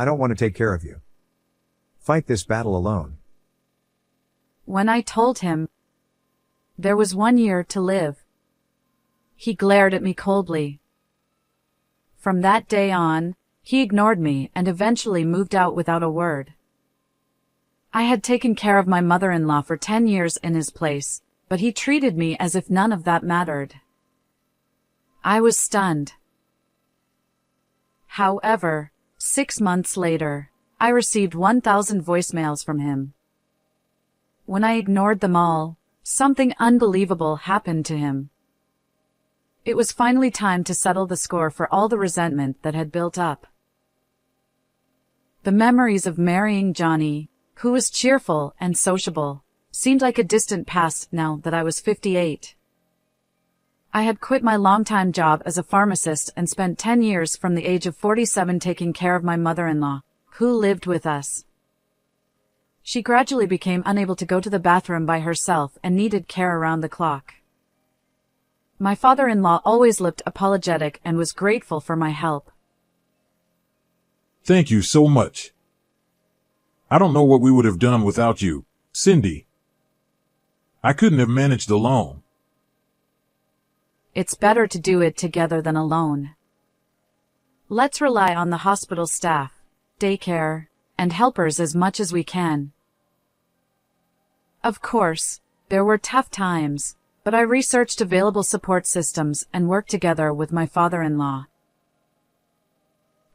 I don't want to take care of you. Fight this battle alone. When I told him there was 1 year to live, he glared at me coldly. From that day on, he ignored me and eventually moved out without a word. I had taken care of my mother-in-law for 10 years in his place, but he treated me as if none of that mattered. I was stunned. However, 6 months later, I received 1,000 voicemails from him. When I ignored them all, something unbelievable happened to him. It was finally time to settle the score for all the resentment that had built up. The memories of marrying Johnny, who was cheerful and sociable, seemed like a distant past now that I was 58. I had quit my longtime job as a pharmacist and spent 10 years from the age of 47 taking care of my mother-in-law, who lived with us. She gradually became unable to go to the bathroom by herself and needed care around the clock. My father-in-law always looked apologetic and was grateful for my help. Thank you so much. I don't know what we would have done without you, Cindy. I couldn't have managed alone. It's better to do it together than alone. Let's rely on the hospital staff, daycare, and helpers as much as we can. Of course, there were tough times, but I researched available support systems and worked together with my father-in-law.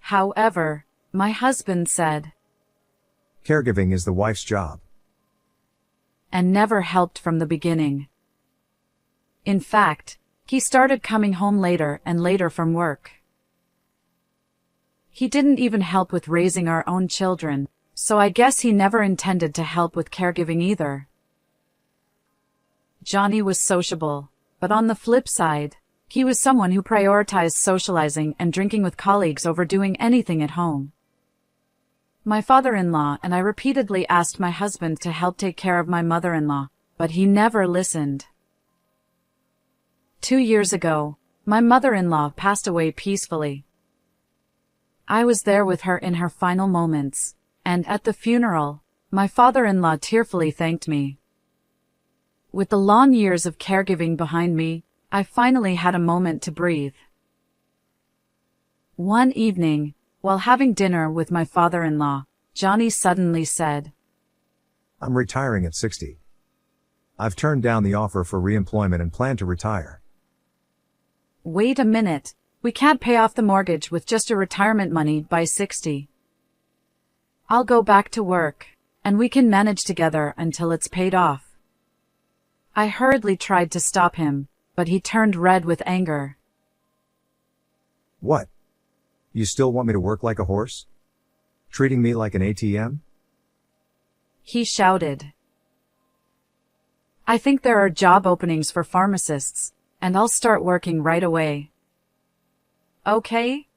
However, my husband said, Caregiving is the wife's job. And never helped from the beginning. In fact, he started coming home later and later from work. He didn't even help with raising our own children, so I guess he never intended to help with caregiving either. Johnny was sociable, but on the flip side, he was someone who prioritized socializing and drinking with colleagues over doing anything at home. My father-in-law and I repeatedly asked my husband to help take care of my mother-in-law, but he never listened. 2 years ago, my mother-in-law passed away peacefully. I was there with her in her final moments, and at the funeral, my father-in-law tearfully thanked me. With the long years of caregiving behind me, I finally had a moment to breathe. One evening, while having dinner with my father-in-law, Johnny suddenly said, I'm retiring at 60. I've turned down the offer for reemployment and plan to retire. Wait a minute, we can't pay off the mortgage with just your retirement money by 60. I'll go back to work, and we can manage together until it's paid off. I hurriedly tried to stop him, but he turned red with anger. What? You still want me to work like a horse? Treating me like an ATM? He shouted. I think there are job openings for pharmacists, and I'll start working right away. Okay?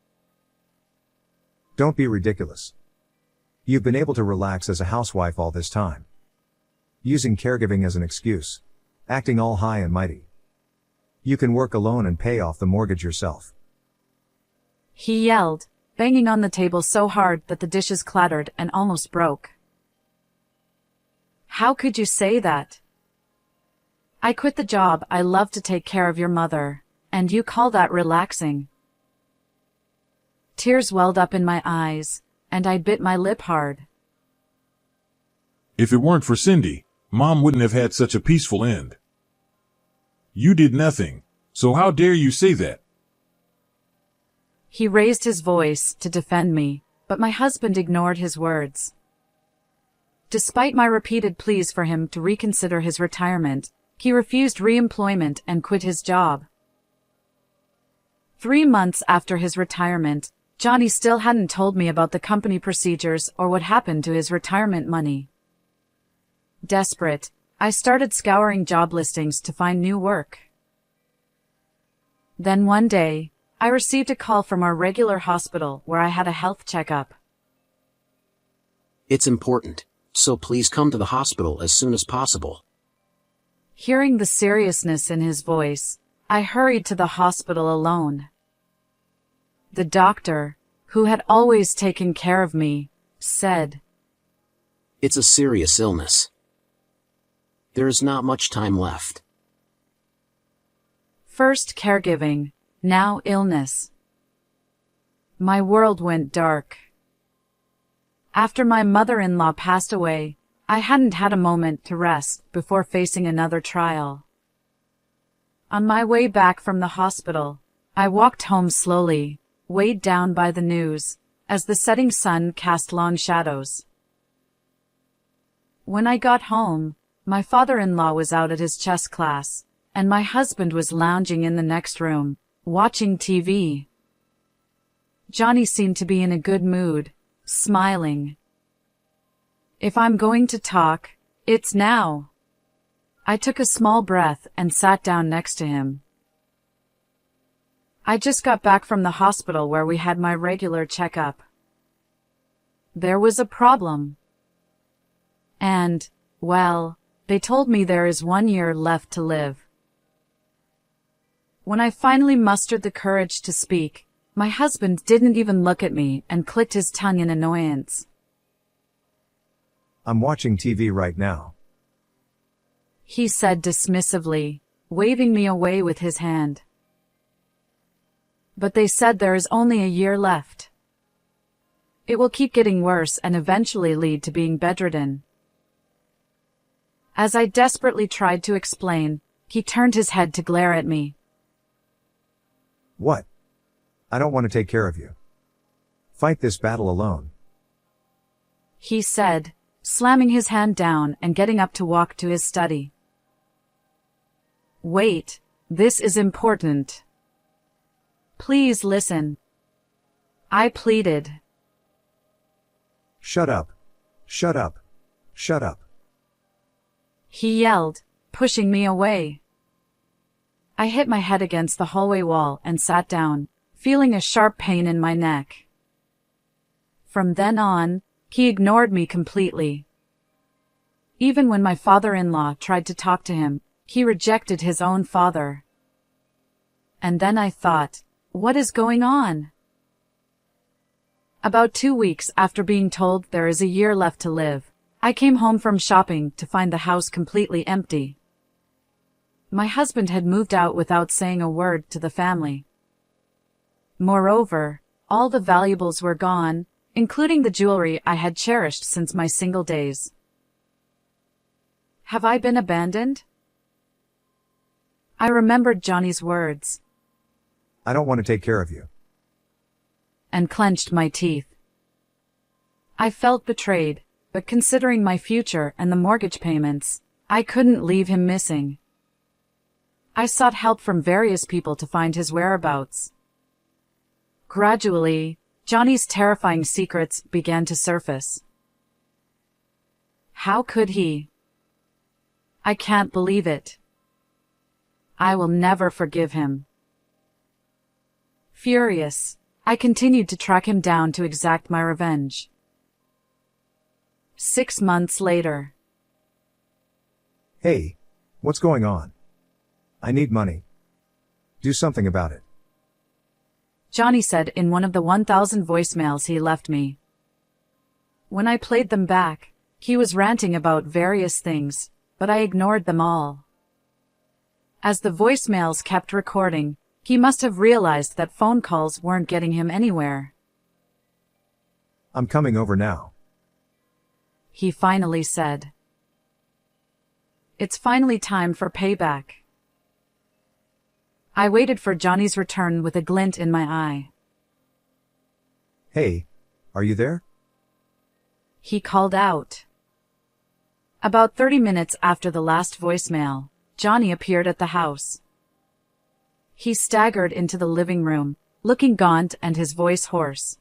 Don't be ridiculous. You've been able to relax as a housewife all this time. Using caregiving as an excuse. Acting all high and mighty. You can work alone and pay off the mortgage yourself. He yelled, banging on the table so hard that the dishes clattered and almost broke. How could you say that? I quit the job I love to take care of your mother, and you call that relaxing? Tears welled up in my eyes, and I bit my lip hard. If it weren't for Cindy, Mom wouldn't have had such a peaceful end. You did nothing, so how dare you say that? He raised his voice to defend me, but my husband ignored his words. Despite my repeated pleas for him to reconsider his retirement, he refused reemployment and quit his job. 3 months after his retirement, Johnny still hadn't told me about the company procedures or what happened to his retirement money. Desperate, I started scouring job listings to find new work. Then one day, I received a call from our regular hospital where I had a health checkup. It's important, so please come to the hospital as soon as possible. Hearing the seriousness in his voice, I hurried to the hospital alone. The doctor, who had always taken care of me, said, "It's a serious illness. There is not much time left." First caregiving, now illness. My world went dark. After my mother-in-law passed away, I hadn't had a moment to rest before facing another trial. On my way back from the hospital, I walked home slowly, weighed down by the news, as the setting sun cast long shadows. When I got home, my father-in-law was out at his chess class, and my husband was lounging in the next room, watching TV. Johnny seemed to be in a good mood, smiling. If I'm going to talk, it's now. I took a small breath and sat down next to him. I just got back from the hospital where we had my regular checkup. There was a problem. And, well, they told me there is 1 year left to live. When I finally mustered the courage to speak, my husband didn't even look at me and clicked his tongue in annoyance. "I'm watching TV right now," he said dismissively, waving me away with his hand. But they said there is only a year left. It will keep getting worse and eventually lead to being bedridden. As I desperately tried to explain, he turned his head to glare at me. "What? I don't want to take care of you. Fight this battle alone," he said, slamming his hand down and getting up to walk to his study. "Wait, this is important. Please listen," I pleaded. "Shut up. Shut up. Shut up," he yelled, pushing me away. I hit my head against the hallway wall and sat down, feeling a sharp pain in my neck. From then on, he ignored me completely. Even when my father-in-law tried to talk to him, he rejected his own father. And then I thought, what is going on? About 2 weeks after being told there is a year left to live, I came home from shopping to find the house completely empty. My husband had moved out without saying a word to the family. Moreover, all the valuables were gone, including the jewelry I had cherished since my single days. Have I been abandoned? I remembered Johnny's words. "I don't want to take care of you," and clenched my teeth. I felt betrayed, but considering my future and the mortgage payments, I couldn't leave him missing. I sought help from various people to find his whereabouts. Gradually, Johnny's terrifying secrets began to surface. How could he? I can't believe it. I will never forgive him. Furious, I continued to track him down to exact my revenge. 6 months later. "Hey, what's going on? I need money. Do something about it," Johnny said in one of the 1,000 voicemails he left me. When I played them back, he was ranting about various things, but I ignored them all. As the voicemails kept recording, he must have realized that phone calls weren't getting him anywhere. "I'm coming over now," he finally said. It's finally time for payback. I waited for Johnny's return with a glint in my eye. "Hey, are you there?" He called out. About 30 minutes after the last voicemail, Johnny appeared at the house. He staggered into the living room, looking gaunt and his voice hoarse.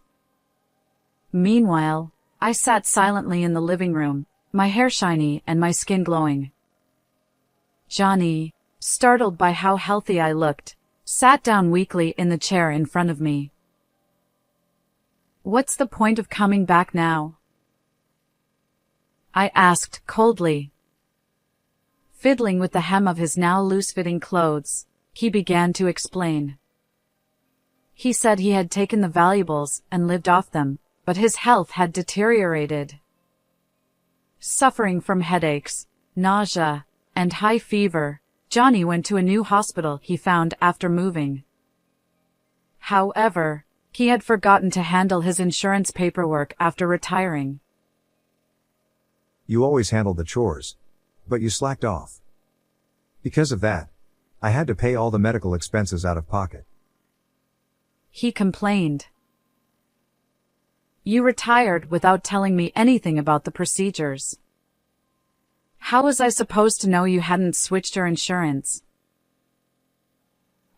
Meanwhile, I sat silently in the living room, my hair shiny and my skin glowing. Johnny, startled by how healthy I looked, sat down weakly in the chair in front of me. What's the point of coming back now? I asked coldly. Fiddling with the hem of his now loose-fitting clothes, he began to explain. He said he had taken the valuables and lived off them, but his health had deteriorated. Suffering from headaches, nausea, and high fever, Johnny went to a new hospital he found after moving. However, he had forgotten to handle his insurance paperwork after retiring. You always handled the chores, but you slacked off. Because of that, I had to pay all the medical expenses out of pocket. He complained. You retired without telling me anything about the procedures. How was I supposed to know you hadn't switched your insurance?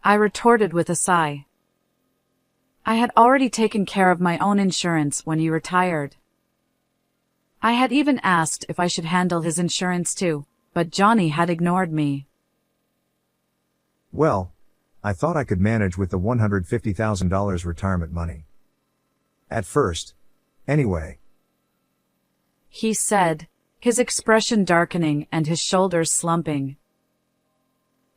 I retorted with a sigh. I had already taken care of my own insurance when you retired. I had even asked if I should handle his insurance too, but Johnny had ignored me. Well, I thought I could manage with the $150,000 retirement money. At first, anyway. He said, his expression darkening and his shoulders slumping.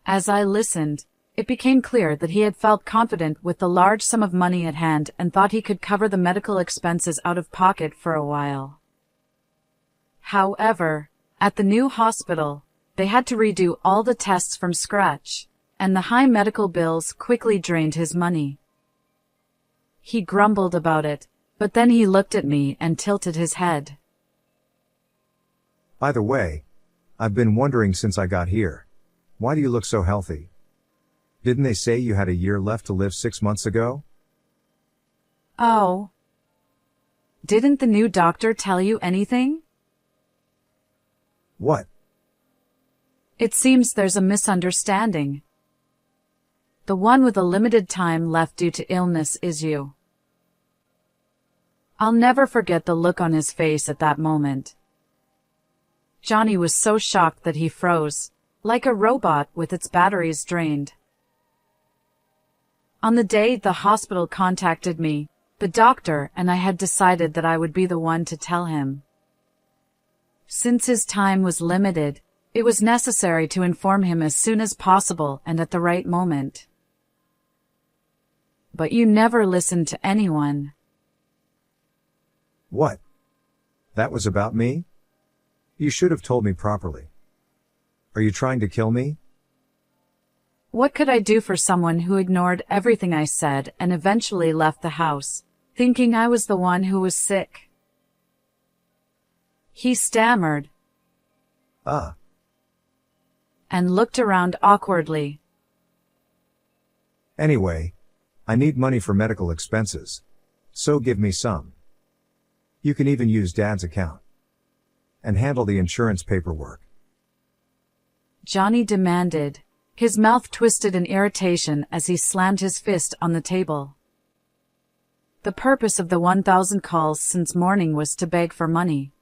As I listened, it became clear that he had felt confident with the large sum of money at hand and thought he could cover the medical expenses out of pocket for a while. However, at the new hospital, they had to redo all the tests from scratch, and the high medical bills quickly drained his money. He grumbled about it, but then he looked at me and tilted his head. By the way, I've been wondering since I got here, why do you look so healthy? Didn't they say you had a year left to live 6 months ago? Oh. Didn't the new doctor tell you anything? What? It seems there's a misunderstanding. The one with a limited time left due to illness is you. I'll never forget the look on his face at that moment. Johnny was so shocked that he froze, like a robot with its batteries drained. On the day the hospital contacted me, the doctor and I had decided that I would be the one to tell him. Since his time was limited, it was necessary to inform him as soon as possible and at the right moment. But you never listened to anyone. What? That was about me? You should have told me properly. Are you trying to kill me? What could I do for someone who ignored everything I said and eventually left the house, thinking I was the one who was sick? He stammered. And looked around awkwardly. Anyway, I need money for medical expenses, so give me some. You can even use Dad's account. And handle the insurance paperwork. Johnny demanded, his mouth twisted in irritation as he slammed his fist on the table. The purpose of the 1,000 calls since morning was to beg for money.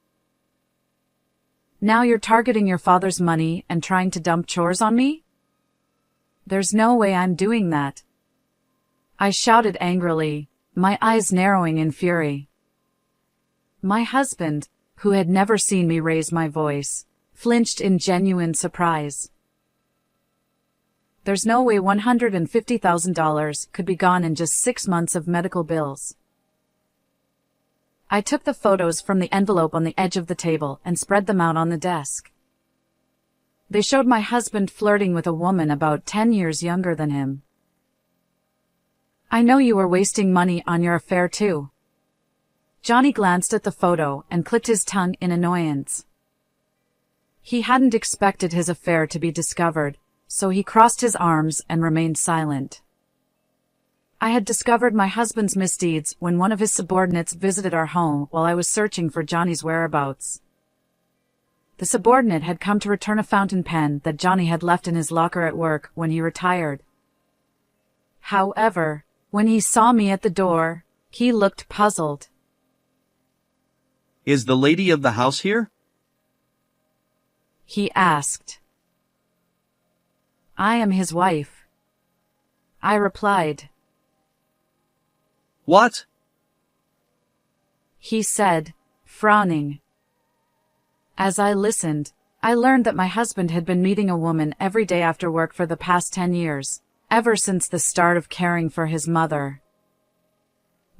Now you're targeting your father's money and trying to dump chores on me? There's no way I'm doing that. I shouted angrily, my eyes narrowing in fury. My husband, who had never seen me raise my voice, flinched in genuine surprise. There's no way $150,000 could be gone in just 6 months of medical bills. I took the photos from the envelope on the edge of the table and spread them out on the desk. They showed my husband flirting with a woman about 10 years younger than him. I know you were wasting money on your affair too. Johnny glanced at the photo and clicked his tongue in annoyance. He hadn't expected his affair to be discovered, so he crossed his arms and remained silent. I had discovered my husband's misdeeds when one of his subordinates visited our home while I was searching for Johnny's whereabouts. The subordinate had come to return a fountain pen that Johnny had left in his locker at work when he retired. However, when he saw me at the door, he looked puzzled. Is the lady of the house here? He asked. I am his wife. I replied. What? He said, frowning. As I listened, I learned that my husband had been meeting a woman every day after work for the past 10 years, ever since the start of caring for his mother.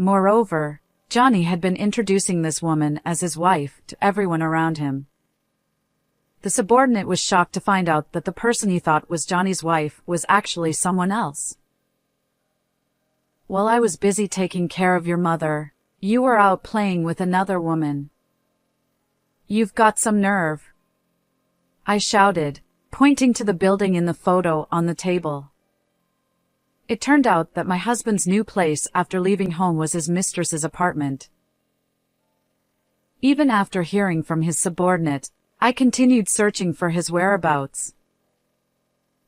Moreover, Johnny had been introducing this woman as his wife to everyone around him. The subordinate was shocked to find out that the person he thought was Johnny's wife was actually someone else. While I was busy taking care of your mother, you were out playing with another woman. You've got some nerve, I shouted, pointing to the building in the photo on the table. It turned out that my husband's new place after leaving home was his mistress's apartment. Even after hearing from his subordinate, I continued searching for his whereabouts.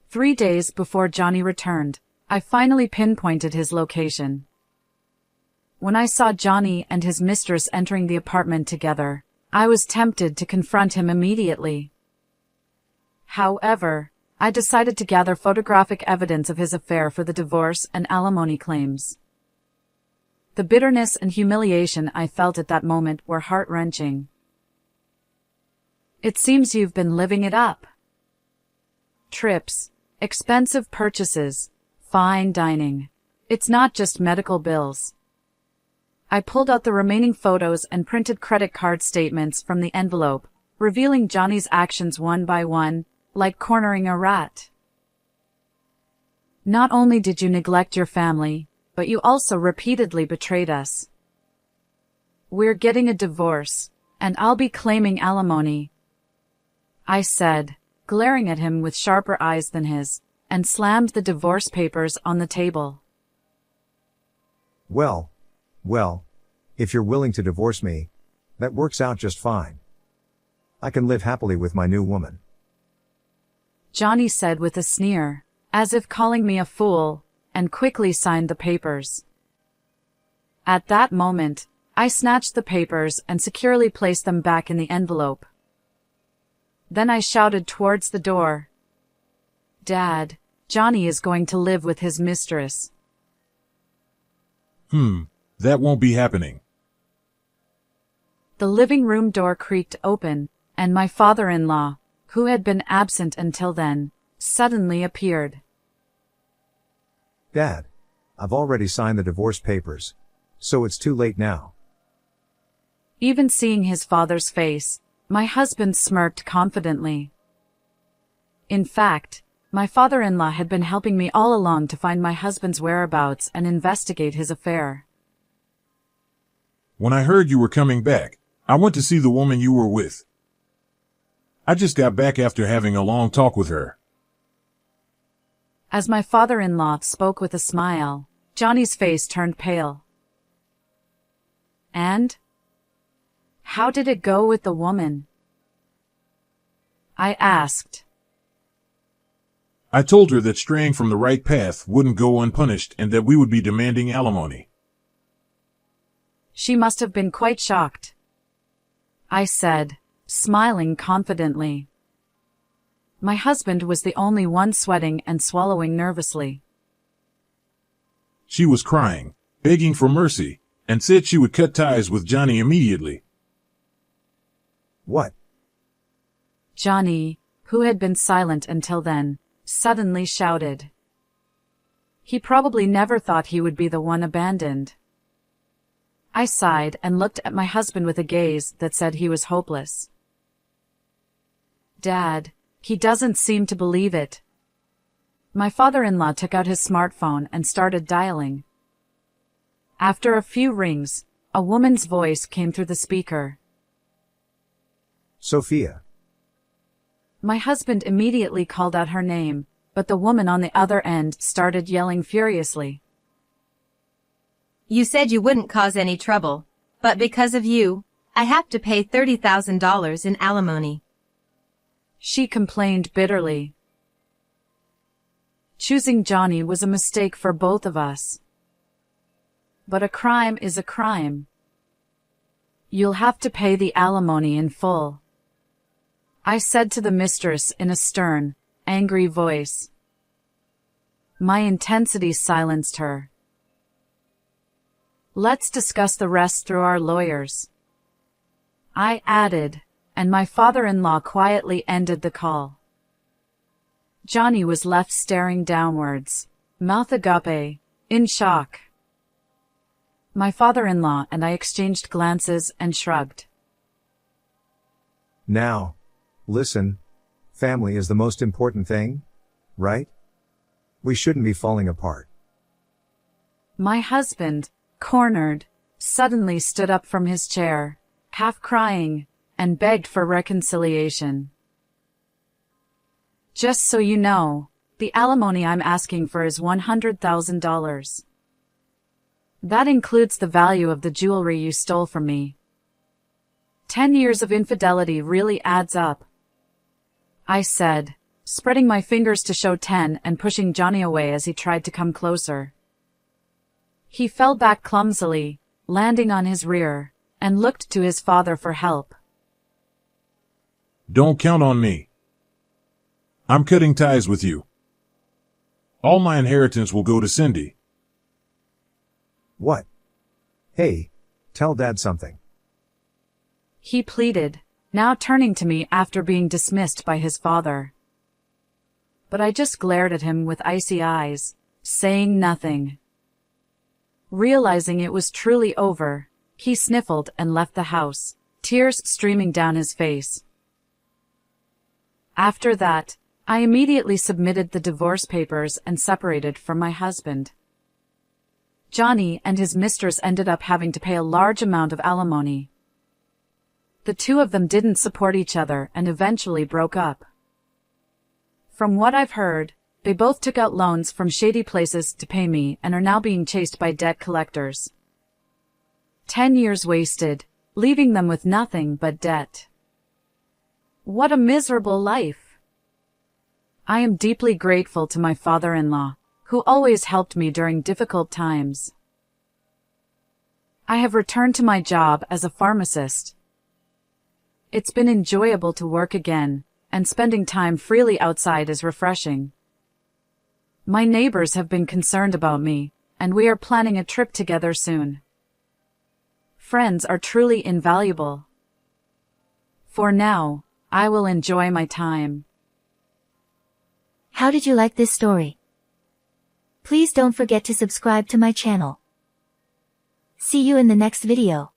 3 days before Johnny returned, I finally pinpointed his location. When I saw Johnny and his mistress entering the apartment together, I was tempted to confront him immediately. However, I decided to gather photographic evidence of his affair for the divorce and alimony claims. The bitterness and humiliation I felt at that moment were heart-wrenching. It seems you've been living it up. Trips, expensive purchases, fine dining. It's not just medical bills. I pulled out the remaining photos and printed credit card statements from the envelope, revealing Johnny's actions one by one, like cornering a rat. Not only did you neglect your family, but you also repeatedly betrayed us. We're getting a divorce, and I'll be claiming alimony, I said, glaring at him with sharper eyes than his, and slammed the divorce papers on the table. Well, if you're willing to divorce me, that works out just fine. I can live happily with my new woman, Johnny said with a sneer, as if calling me a fool, and quickly signed the papers. At that moment, I snatched the papers and securely placed them back in the envelope. Then I shouted towards the door, "Dad, Johnny is going to live with his mistress." That won't be happening. The living room door creaked open, and my father-in-law, who had been absent until then, suddenly appeared. Dad, I've already signed the divorce papers, so it's too late now. Even seeing his father's face, my husband smirked confidently. In fact, my father-in-law had been helping me all along to find my husband's whereabouts and investigate his affair. When I heard you were coming back, I went to see the woman you were with. I just got back after having a long talk with her. As my father-in-law spoke with a smile, Johnny's face turned pale. And? How did it go with the woman? I asked. I told her that straying from the right path wouldn't go unpunished and that we would be demanding alimony. She must have been quite shocked, I said, smiling confidently. My husband was the only one sweating and swallowing nervously. She was crying, begging for mercy, and said she would cut ties with Johnny immediately. What? Johnny, who had been silent until then, suddenly shouted. He probably never thought he would be the one abandoned. I sighed and looked at my husband with a gaze that said he was hopeless. Dad, he doesn't seem to believe it. My father-in-law took out his smartphone and started dialing. After a few rings, a woman's voice came through the speaker. Sophia. My husband immediately called out her name, but the woman on the other end started yelling furiously. You said you wouldn't cause any trouble, but because of you, I have to pay $30,000 in alimony. She complained bitterly. Choosing Johnny was a mistake for both of us. But a crime is a crime. You'll have to pay the alimony in full, I said to the mistress in a stern, angry voice. My intensity silenced her. Let's discuss the rest through our lawyers, I added, and my father-in-law quietly ended the call. Johnny was left staring downwards, mouth agape, in shock. My father-in-law and I exchanged glances and shrugged. Now, listen, family is the most important thing, right? We shouldn't be falling apart. My husband, cornered, suddenly stood up from his chair, half crying, and begged for reconciliation. Just so you know, the alimony I'm asking for is $100,000. That includes the value of the jewelry you stole from me. 10 years of infidelity really adds up, I said, spreading my fingers to show 10 and pushing Johnny away as he tried to come closer. He fell back clumsily, landing on his rear, and looked to his father for help. Don't count on me. I'm cutting ties with you. All my inheritance will go to Cindy. What? Hey, tell Dad something. He pleaded, now turning to me after being dismissed by his father. But I just glared at him with icy eyes, saying nothing. Realizing it was truly over, he sniffled and left the house, tears streaming down his face. After that, I immediately submitted the divorce papers and separated from my husband. Johnny and his mistress ended up having to pay a large amount of alimony. The two of them didn't support each other and eventually broke up. From what I've heard, they both took out loans from shady places to pay me and are now being chased by debt collectors. 10 years wasted, leaving them with nothing but debt. What a miserable life! I am deeply grateful to my father-in-law, who always helped me during difficult times. I have returned to my job as a pharmacist. It's been enjoyable to work again, and spending time freely outside is refreshing. My neighbors have been concerned about me, and we are planning a trip together soon. Friends are truly invaluable. For now, I will enjoy my time. How did you like this story? Please don't forget to subscribe to my channel. See you in the next video.